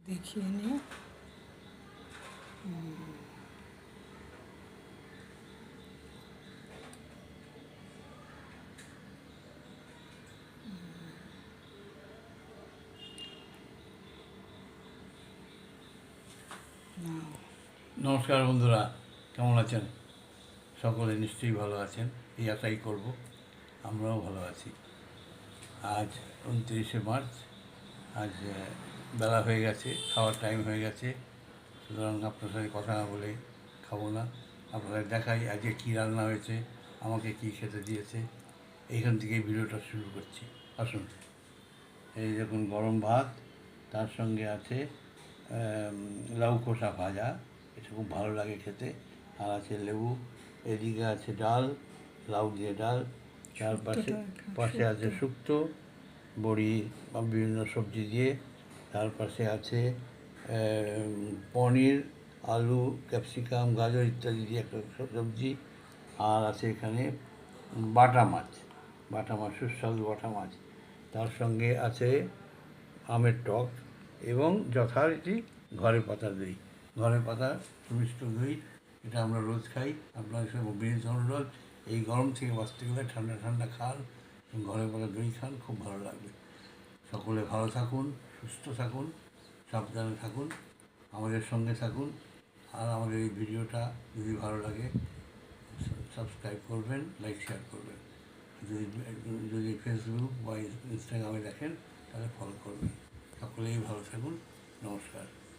দেখিয়ে নিই। নমস্কার বন্ধুরা, কেমন আছেন? সকলে নিশ্চয়ই ভালো আছেন, এই আশাই করব। আমরাও ভালো আছি। আজ 29শে মার্চ। আজ বেলা হয়ে গেছে, খাওয়ার টাইম হয়ে গেছে, সুতরাং আপনার সাথে কথা না বলে খাবো না। আপনাদের দেখাই আজকে কী রান্না হয়েছে, আমাকে কী খেতে দিয়েছে। এইখান থেকেই ভিডিওটা শুরু করছি, আসুন। এই দেখুন গরম ভাত, তার সঙ্গে আছে লাউ খোসা ভাজা, এটা খুব ভালো লাগে খেতে, আর আছে লেবু। এদিকে আছে ডাল, লাউ দিয়ে ডাল, তার পাশে আছে শুক্তো, বড়ি বা বিভিন্ন সবজি দিয়ে। তার পাশে আছে পনির, আলু, ক্যাপসিকাম, গাজর ইত্যাদি দিয়ে একটা সবজি। আর আছে এখানে বাটা মাছ, সুস্বাদু বাটা মাছ। তার সঙ্গে আছে আমের টক এবং যথারীতি ঘরে পাতা দই, ঘরে পাতা সুমিষ্ট দই। এটা আমরা রোজ খাই। আপনাদের সঙ্গে বিনীত অনুরোধ, এই গরম থেকে বাঁচতে গেলে ঠান্ডা ঠান্ডা খান, ঘরে পাতা দই খান, খুব ভালো লাগবে। সকলে ভালো থাকুন, সুস্থ থাকুন, সাবধানে থাকুন, আমাদের সঙ্গে থাকুন। আর আমাদের এই ভিডিওটা যদি ভালো লাগে সাবস্ক্রাইব করবেন, লাইক শেয়ার করবেন। যদি ফেসবুক বা ইনস্টাগ্রামে দেখেন তাহলে ফলো করবেন। সকলেই ভালো থাকুন। নমস্কার।